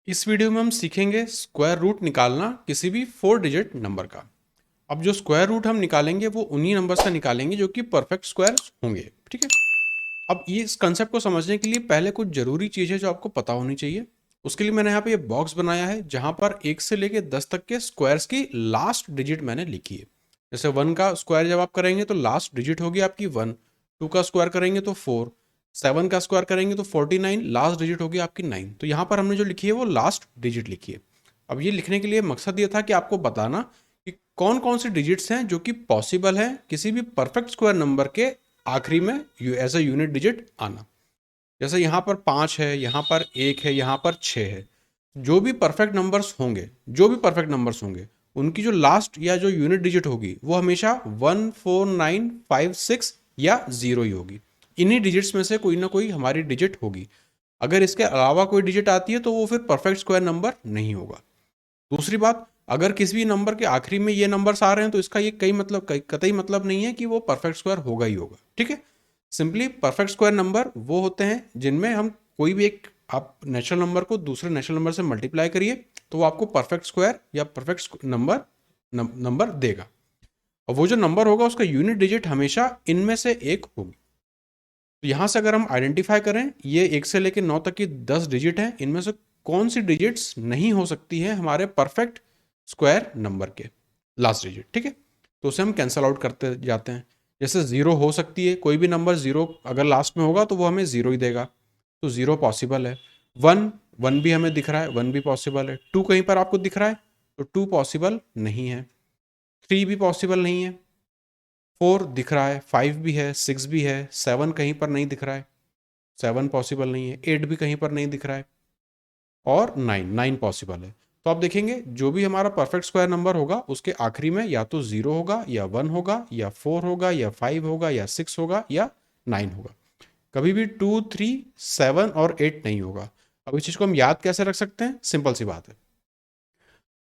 इस वीडियो में हम सीखेंगे स्क्वायर रूट निकालना किसी भी 4 डिजिट नंबर का। अब जो स्क्वायर रूट हम निकालेंगे वो उन्हीं नंबर से निकालेंगे जो कि परफेक्ट स्क्वायर होंगे। ठीक है। अब ये इस कंसेप्ट को समझने के लिए पहले कुछ जरूरी चीज़ें जो आपको पता होनी चाहिए। उसके लिए मैंने यहाँ पे ये बॉक्स बनाया है जहाँ पर 1 से लेके 10 तक के स्क्वायर्स की लास्ट डिजिट मैंने लिखी है। जैसे 1 का स्क्वायर जब आप करेंगे तो लास्ट डिजिट होगी आपकी 1। 2 का स्क्वायर करेंगे तो 4। 7 का स्क्वायर करेंगे तो 49, लास्ट डिजिट होगी आपकी 9। तो यहाँ पर हमने जो लिखी है वो लास्ट डिजिट लिखी है। अब ये लिखने के लिए मकसद ये था कि आपको बताना कि कौन कौन से डिजिट्स हैं जो कि पॉसिबल है किसी भी परफेक्ट स्क्वायर नंबर के आखिरी में एज अ यूनिट डिजिट आना। जैसे यहाँ पर 5 है, यहाँ पर 1 है, यहाँ पर 6 है। जो भी परफेक्ट नंबर्स होंगे, जो भी परफेक्ट नंबर्स होंगे, उनकी जो लास्ट या जो यूनिट डिजिट होगी वो हमेशा 1, 4, 9, 5, 6 या 0 ही होगी। इन्हीं डिजिट्स में से कोई ना कोई हमारी डिजिट होगी। अगर इसके अलावा कोई डिजिट आती है तो वो फिर परफेक्ट स्क्वायर नंबर नहीं होगा। दूसरी बात, अगर किसी भी नंबर के आखिरी में ये नंबर्स आ रहे हैं तो इसका ये कतई मतलब नहीं है कि वो परफेक्ट स्क्वायर होगा ही होगा। ठीक है। सिंपली परफेक्ट स्क्वायर नंबर वो होते हैं जिनमें हम कोई भी एक आप नेचुरल नंबर को दूसरे नेचुरल नंबर से मल्टीप्लाई करिए तो वो आपको परफेक्ट स्क्वायर या परफेक्ट नंबर देगा। और वो जो नंबर होगा उसका यूनिट डिजिट हमेशा इनमें से एक होगी। तो यहाँ से अगर हम आइडेंटिफाई करें, ये 1 से लेकर 9 तक की 10 डिजिट हैं, इनमें से कौन सी डिजिट्स नहीं हो सकती है हमारे परफेक्ट स्क्वायर नंबर के लास्ट डिजिट। ठीक है। तो उसे हम कैंसल आउट करते जाते हैं। जैसे 0 हो सकती है, कोई भी नंबर 0 अगर लास्ट में होगा तो वो हमें 0 ही देगा, तो 0 पॉसिबल है। 1 1 भी हमें दिख रहा है, 1 भी पॉसिबल है। 2 कहीं पर आपको दिख रहा है तो 2 पॉसिबल नहीं है। 3 भी पॉसिबल नहीं है। 4 दिख रहा है, 5 भी है, 6 भी है। 7 कहीं पर नहीं दिख रहा है, 7 पॉसिबल नहीं है। 8 भी कहीं पर नहीं दिख रहा है। और 9 पॉसिबल है। तो आप देखेंगे जो भी हमारा परफेक्ट स्क्वायर नंबर होगा उसके आखिरी में या तो 0 होगा या 1 होगा या 4 होगा या 5 होगा या 6 होगा या 9 होगा। कभी भी 2, 3, 7 और 8 नहीं होगा। अब इस चीज़ को हम याद कैसे रख सकते हैं? सिंपल सी बात है।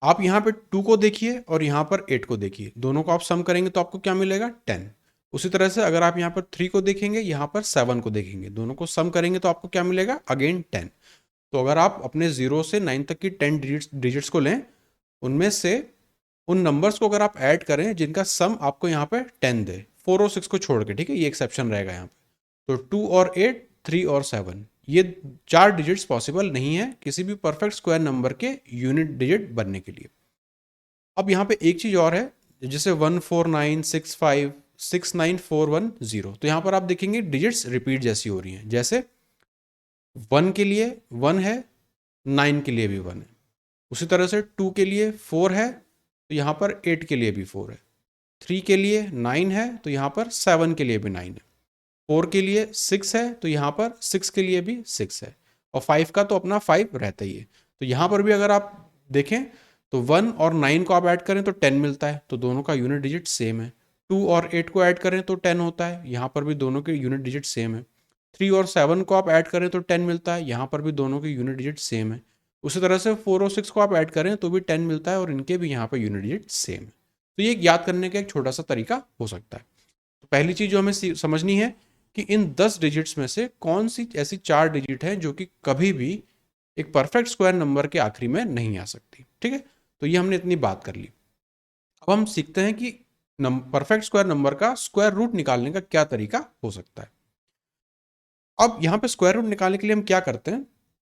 आप यहाँ पे 2 को देखिए और यहाँ पर 8 को देखिए, दोनों को आप सम करेंगे तो आपको क्या मिलेगा? 10। उसी तरह से अगर आप यहाँ पर 3 को देखेंगे, यहाँ पर 7 को देखेंगे, दोनों को सम करेंगे तो आपको क्या मिलेगा? अगेन 10। तो अगर आप अपने 0 से 9 तक की 10 डिजिट्स को लें, उनमें से उन नंबर्स को अगर आप ऐड करें जिनका सम आपको यहाँ पे 10 दे, 4 और 6 को छोड़ के, ठीक है, ये एक्सेप्शन रहेगा यहाँ पे। तो 2 और 8, 3 और 7, ये 4 डिजिट्स पॉसिबल नहीं है किसी भी परफेक्ट स्क्वायर नंबर के यूनिट डिजिट बनने के लिए। अब यहाँ पे एक चीज़ और है, जैसे 149656941 तो यहाँ पर आप देखेंगे डिजिट्स रिपीट जैसी हो रही हैं। जैसे 1 के लिए 1 है, 9 के लिए भी 1 है। उसी तरह से 2 के लिए 4 है तो यहाँ पर 8 के लिए भी 4 है। 3 के लिए 9 है तो यहाँ पर 7 के लिए भी 9 है। 4 के लिए 6 है तो यहाँ पर 6 के लिए भी 6 है। और 5 का तो अपना 5 रहता ही है। तो यहाँ पर भी अगर आप देखें तो 1 और 9 को आप ऐड करें तो 10 मिलता है, तो दोनों का यूनिट डिजिट सेम है। 2 और 8 को ऐड करें तो 10 होता है, यहाँ पर भी दोनों के यूनिट डिजिट सेम है। 3 और 7 को आप ऐड करें तो 10 मिलता है, यहाँ पर भी दोनों के यूनिट डिजिट सेम है। उसी तरह से 4 और 6 को आप ऐड करें तो भी 10 मिलता है और इनके भी यहाँ पर यूनिट डिजिट सेम है। तो ये याद करने का एक छोटा सा तरीका हो सकता है। तो पहली चीज़ जो हमें समझनी है कि इन 10 डिजिट्स में से कौन सी ऐसी 4 डिजिट हैं जो कि कभी भी एक परफेक्ट स्क्वायर नंबर के आखिरी में नहीं आ सकती। ठीक है। तो ये हमने इतनी बात कर ली। अब हम सीखते हैं कि परफेक्ट स्क्वायर नंबर का स्क्वायर रूट निकालने का क्या तरीका हो सकता है। अब यहाँ पे स्क्वायर रूट निकालने के लिए हम क्या करते हैं,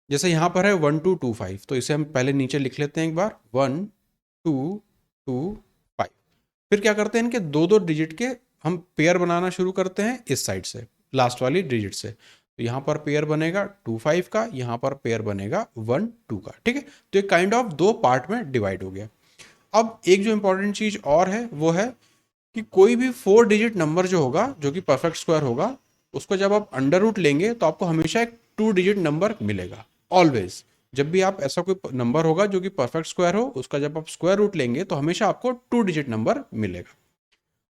जैसे यहाँ पर है 1225, तो इसे हम पहले नीचे लिख लेते हैं एक बार, 1225। फिर क्या करते हैं, इनके दो दो डिजिट के हम पेयर बनाना शुरू करते हैं इस साइड से, लास्ट वाली डिजिट से। तो यहाँ पर पेयर बनेगा 25 का, यहाँ पर पेयर बनेगा 12 का। ठीक है। तो एक काइंड ऑफ दो पार्ट में डिवाइड हो गया। अब एक जो इंपॉर्टेंट चीज और है वो है कि कोई भी 4 डिजिट नंबर जो होगा जो कि परफेक्ट स्क्वायर होगा, उसको जब आप अंडर रूट लेंगे तो आपको हमेशा एक 2 डिजिट नंबर मिलेगा। ऑलवेज जब भी आप ऐसा कोई नंबर होगा जो कि परफेक्ट स्क्वायर हो, उसका जब आप स्क्वायर रूट लेंगे तो हमेशा आपको 2 डिजिट नंबर मिलेगा।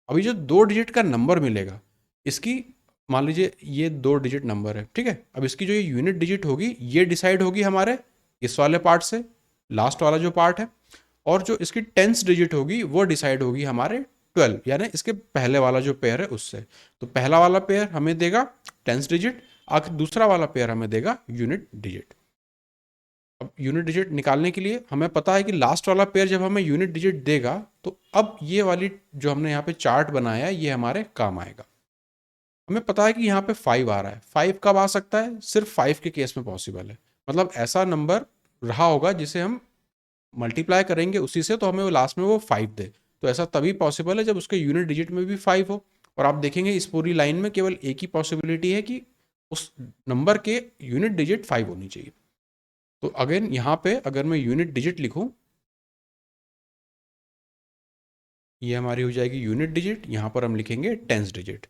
अभी जो 2 डिजिट का नंबर मिलेगा, इसकी मान लीजिए ये 2 डिजिट नंबर है, ठीक है। अब इसकी जो ये यूनिट डिजिट होगी ये डिसाइड होगी हमारे इस वाले पार्ट से, लास्ट वाला जो पार्ट है। और जो इसकी टेंस डिजिट होगी वो डिसाइड होगी हमारे 12, यानी इसके पहले वाला जो पेयर है उससे। तो पहला वाला पेयर हमें देगा टेंस डिजिट, आखिर दूसरा वाला पेयर हमें देगा यूनिट डिजिट। अब यूनिट डिजिट निकालने के लिए हमें पता है कि लास्ट वाला पेयर जब हमें यूनिट डिजिट देगा तो अब ये वाली जो हमने यहाँ पे चार्ट बनाया है ये हमारे काम आएगा। हमें पता है कि यहाँ पे 5 आ रहा है। 5 कब आ सकता है? सिर्फ 5 के केस में पॉसिबल है। मतलब ऐसा नंबर रहा होगा जिसे हम मल्टीप्लाई करेंगे उसी से तो हमें वो लास्ट में वो 5 दे। तो ऐसा तभी पॉसिबल है जब उसके यूनिट डिजिट में भी 5 हो। और आप देखेंगे इस पूरी लाइन में केवल एक ही पॉसिबिलिटी है कि उस नंबर के यूनिट डिजिट 5 होनी चाहिए। तो अगेन यहाँ पे अगर मैं यूनिट डिजिट लिखूं, ये हमारी हो जाएगी यूनिट डिजिट, यहाँ पर हम लिखेंगे टेंस डिजिट।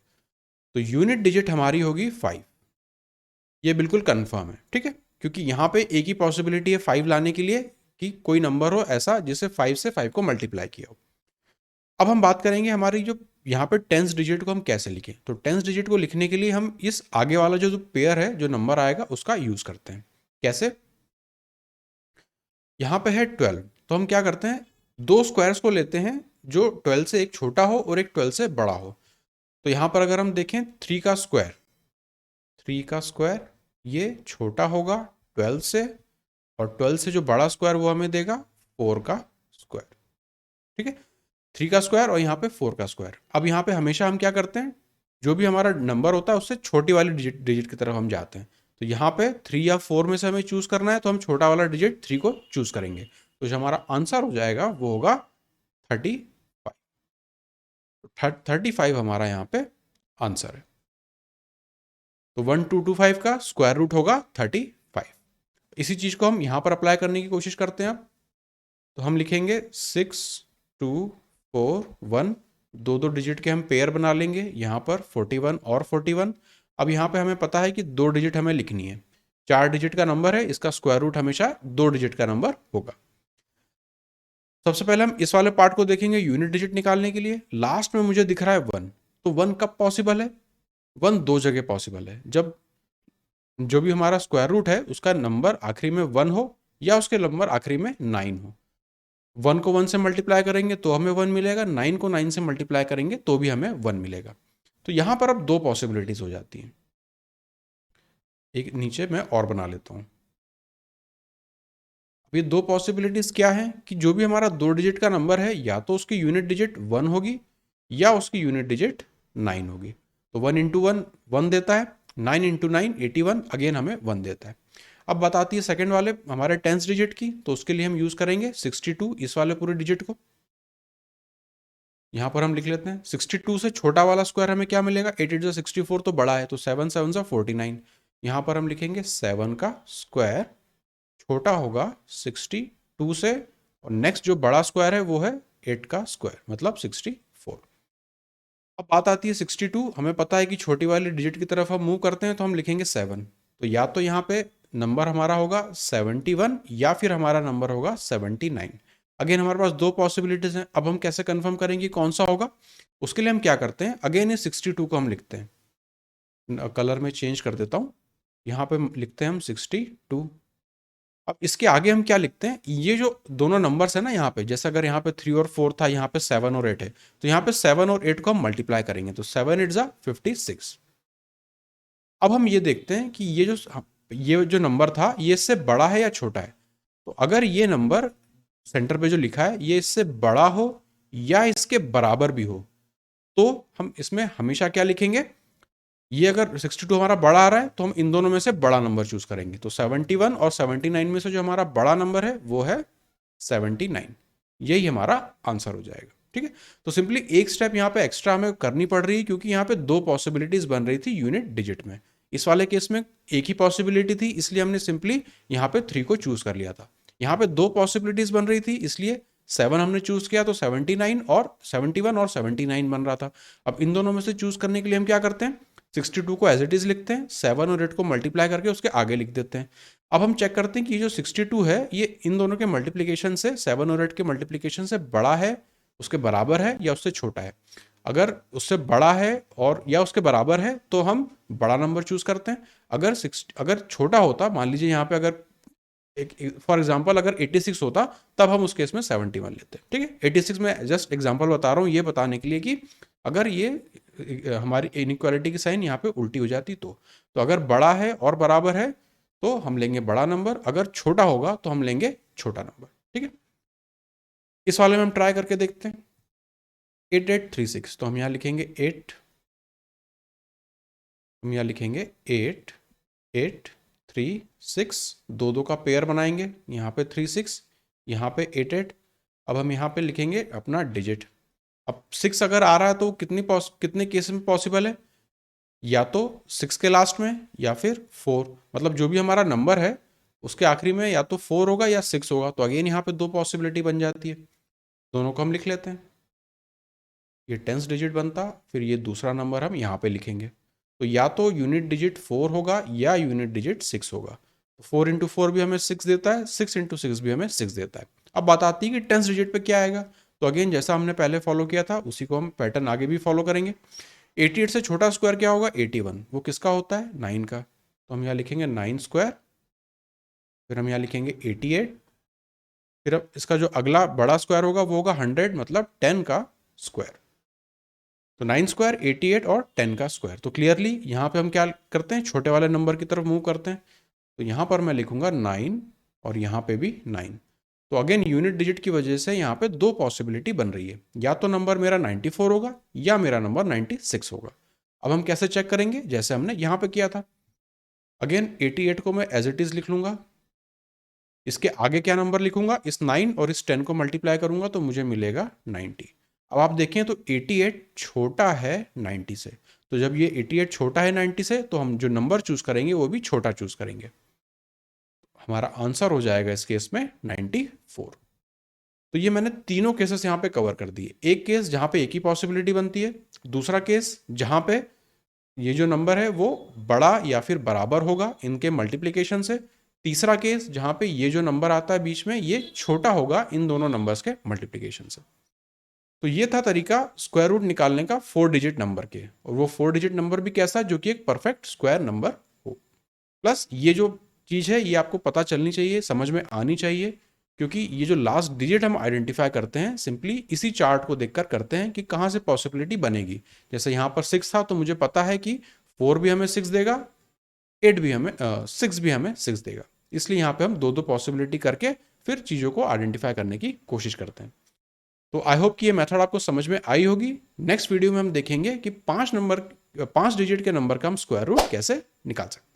तो यूनिट डिजिट हमारी होगी 5। ये बिल्कुल कंफर्म है, ठीक है, क्योंकि यहाँ पे एक ही पॉसिबिलिटी है 5 लाने के लिए कि कोई नंबर हो ऐसा जिसे 5 से 5 को मल्टीप्लाई किया हो। अब हम बात करेंगे हमारी जो यहाँ पे टेंस डिजिट को हम कैसे लिखें। तो टेंस डिजिट को लिखने के लिए हम इस आगे वाला जो पेयर है, जो नंबर आएगा उसका यूज करते हैं। कैसे? यहाँ पे है 12, तो हम क्या करते हैं, दो स्क्वायर्स को लेते हैं जो 12 से एक छोटा हो और एक 12 से बड़ा हो। तो यहाँ पर अगर हम देखें 3 का स्क्वायर, 3 का स्क्वायर ये छोटा होगा 12 से, और 12 से जो बड़ा स्क्वायर वो हमें देगा 4 का स्क्वायर, ठीक है। 3 का स्क्वायर और यहाँ पे 4 का स्क्वायर। अब यहाँ पे हमेशा हम क्या करते हैं, जो भी हमारा नंबर होता है उससे छोटी वाली डिजिट की तरफ हम जाते हैं। तो यहाँ पे 3 या 4 में से हमें चूज करना है तो हम छोटा वाला डिजिट 3 को चूज करेंगे। तो जो हमारा आंसर हो जाएगा वो होगा 35। 35 हमारा यहाँ पे आंसर है। तो 1225 का स्क्वायर रूट होगा 35। इसी चीज को हम यहाँ पर अप्लाई करने की कोशिश करते हैं। अब तो हम लिखेंगे 6 2 4 1, दो दो डिजिट के हम पेयर बना लेंगे यहाँ पर 41 और 41। अब यहाँ पे हमें पता है कि 2 डिजिट हमें लिखनी है। 4 डिजिट का नंबर है, इसका स्क्वायर रूट हमेशा 2 डिजिट का नंबर होगा। सबसे पहले हम इस वाले पार्ट को देखेंगे यूनिट डिजिट निकालने के लिए। लास्ट में मुझे दिख रहा है 1, तो 1 कब पॉसिबल है? 1 दो जगह पॉसिबल है, जब जो भी हमारा स्क्वायर रूट है उसका नंबर आखिरी में 1 हो या उसके नंबर आखिरी में 9 हो। 1 को 1 से मल्टीप्लाई करेंगे तो हमें 1 मिलेगा, 9 को 9 से मल्टीप्लाई करेंगे तो भी हमें 1 मिलेगा। तो यहां पर अब दो पॉसिबिलिटीज हो जाती हैं। एक नीचे मैं और बना लेता हूं। अब ये दो पॉसिबिलिटीज क्या है कि जो भी हमारा 2 डिजिट का नंबर है या तो उसकी यूनिट डिजिट 1 होगी या उसकी यूनिट डिजिट 9 होगी। तो 1 इंटू 1 1 देता है, 9 इंटू 9 81, अगेन हमें 1 देता है। अब बताती है सेकंड वाले हमारे टेंस डिजिट की, तो उसके लिए हम यूज करेंगे 62, इस वाले पूरे डिजिट को। यहां पर हम लिख लेते हैं 62 से छोटा वाला स्क्वायर हमें क्या मिलेगा, 8 8 64 तो बड़ा है, तो 7 7 49। यहां पर हम लिखेंगे 7 का स्क्वायर छोटा होगा 62 से, और नेक्स्ट जो बड़ा स्क्वायर है वो है 8 का स्क्वायर मतलब 64। अब बात आती है 62, हमें पता है कि छोटी वाली डिजिट की तरफ हम मूव करते हैं तो हम लिखेंगे 7। तो या तो यहाँ पे नंबर हमारा होगा 71 या फिर हमारा नंबर होगा 79। अगेन हमारे पास दो पॉसिबिलिटीज हैं। अब हम कैसे कंफर्म करेंगे कौन सा होगा? उसके लिए हम क्या करते हैं, अगेन ये 62 को हम लिखते हैं, कलर में चेंज कर देता हूँ। यहाँ पे लिखते हैं हम 62। अब इसके आगे हम क्या लिखते हैं, ये जो दोनों नंबर्स है ना यहाँ पे, जैसे अगर यहाँ पे 3 और 4 था, यहाँ पे 7 और 8 है, तो यहाँ पे 7 और 8 को हम मल्टीप्लाई करेंगे तो 7 8 जा 56। अब हम ये देखते हैं कि ये जो नंबर था ये इससे बड़ा है या छोटा है। तो अगर ये नंबर सेंटर पे जो लिखा है ये इससे बड़ा हो या इसके बराबर भी हो तो हम इसमें हमेशा क्या लिखेंगे, ये अगर 62 हमारा बड़ा आ रहा है तो हम इन दोनों में से बड़ा नंबर चूज करेंगे। तो 71 और 79 में से जो हमारा बड़ा नंबर है वो है 79। यही हमारा आंसर हो जाएगा, ठीक है। तो सिंपली एक स्टेप यहाँ पे एक्स्ट्रा हमें करनी पड़ रही है क्योंकि यहाँ पे दो पॉसिबिलिटीज बन रही थी यूनिट डिजिट में। इस वाले केस में एक ही पॉसिबिलिटी थी इसलिए हमने सिंपली यहाँ पे 3 को चूज कर लिया था। यहाँ पे दो पॉसिबिलिटीज बन रही थी इसलिए 7 हमने चूज किया तो 79 और 71 और 79 बन रहा था। अब इन दोनों में से चूज करने के लिए हम क्या करते हैं, 62 को एज इट इज लिखते हैं, 7 और 8 को मल्टीप्लाई करके उसके आगे लिख देते हैं। अब हम चेक करते हैं कि ये जो 62 है ये इन दोनों के मल्टीप्लिकेशन से, 7 और 8 के मल्टीप्लिकेशन से बड़ा है, उसके बराबर है या उससे छोटा है। अगर उससे बड़ा है और या उसके बराबर है तो हम बड़ा नंबर चूज करते हैं। अगर छोटा होता, मान लीजिए यहाँ पे अगर फॉर एग्जाम्पल अगर 86 होता तब हम उस केस में 71 लेते हैं, ठीक है। 86 में जस्ट एग्जाम्पल बता रहा हूँ ये बताने के लिए कि अगर ये हमारी इनइक्वालिटी की साइन यहाँ पे उल्टी हो जाती तो अगर बड़ा है और बराबर है तो हम लेंगे बड़ा नंबर, अगर छोटा होगा तो हम लेंगे छोटा नंबर। ठीक है, इस वाले में हम ट्राई करके देखते हैं। 8836, तो हम यहाँ लिखेंगे 8, हम यहाँ लिखेंगे 8 8 3 6, दो दो का पेयर बनाएंगे, यहाँ पे 3 6, यहाँ पे 8 8। अब हम यहाँ पे लिखेंगे अपना डिजिट। अब 6 अगर आ रहा है तो कितने केस में पॉसिबल है, या तो 6 के लास्ट में या फिर 4, मतलब जो भी हमारा नंबर है उसके आखिरी में या तो 4 होगा या 6 होगा। तो अगेन यहाँ पे दो पॉसिबिलिटी बन जाती है, दोनों को हम लिख लेते हैं। ये 10th डिजिट बनता, फिर ये दूसरा नंबर हम यहाँ पे लिखेंगे। तो या तो यूनिट डिजिट 4 होगा या यूनिट डिजिट 6 होगा। 4 इंटू 4 भी हमें 6 देता है, 6 इंटू 6 भी हमें 6 देता है। अब बात आती है कि 10th डिजिट पे क्या आएगा। तो अगेन जैसा हमने पहले फॉलो किया था उसी को हम पैटर्न आगे भी फॉलो करेंगे। 88 से छोटा स्क्वायर क्या होगा, 81, वो किसका होता है, 9 का। तो हम यहाँ लिखेंगे 9 स्क्वायर, फिर हम यहाँ लिखेंगे 88, फिर अब इसका जो अगला बड़ा स्क्वायर होगा वो होगा 100, मतलब 10 का स्क्वायर। तो 9 स्क्वायर, 88 और 10 का स्क्वायर। तो क्लियरली यहाँ पे हम क्या करते हैं, छोटे वाले नंबर की तरफ मूव करते हैं। तो यहाँ पर मैं लिखूंगा 9 और यहाँ पे भी 9। तो अगेन यूनिट डिजिट की वजह से यहाँ पे दो पॉसिबिलिटी बन रही है, या तो नंबर मेरा 94 होगा या मेरा नंबर 96 होगा। अब हम कैसे चेक करेंगे, जैसे हमने यहाँ पे किया था। अगेन 88 को मैं एज इट इज लिख लूंगा, इसके आगे क्या नंबर लिखूंगा, इस 9 और इस 10 को मल्टीप्लाई करूंगा तो मुझे मिलेगा 90। अब आप देखें तो 88 छोटा है 90 से, तो जब ये 88 छोटा है 90 से तो हम जो नंबर चूज करेंगे वो भी छोटा चूज करेंगे। हमारा आंसर हो जाएगा इस केस में 94। तो ये मैंने तीनों केसेस यहाँ पे कवर कर दिए। एक केस जहाँ पे एक ही पॉसिबिलिटी बनती है, दूसरा केस जहाँ पे ये जो नंबर है वो बड़ा या फिर बराबर होगा इनके मल्टीप्लिकेशन से, तीसरा केस जहाँ पे ये जो नंबर आता है बीच में ये छोटा होगा इन दोनों नंबर्स के मल्टीप्लिकेशन से। तो ये था तरीका स्क्वायर रूट निकालने का 4 डिजिट नंबर के, और वो 4 डिजिट नंबर भी कैसा, जो कि एक परफेक्ट स्क्वायर नंबर हो। प्लस ये जो चीज़ है ये आपको पता चलनी चाहिए, समझ में आनी चाहिए, क्योंकि ये जो लास्ट डिजिट हम आइडेंटिफाई करते हैं सिंपली इसी चार्ट को देखकर करते हैं कि कहाँ से पॉसिबिलिटी बनेगी। जैसे यहाँ पर 6 था तो मुझे पता है कि 4 भी हमें 6 देगा, 8 भी हमें 6 भी हमें 6 देगा, इसलिए यहाँ पे हम दो दो पॉसिबिलिटी करके फिर चीज़ों को आइडेंटिफाई करने की कोशिश करते हैं। तो आई होप कि ये मेथड आपको समझ में आई होगी। नेक्स्ट वीडियो में हम देखेंगे कि 5 डिजिट के नंबर का हम स्क्वायर रूट कैसे निकाल सकते हैं।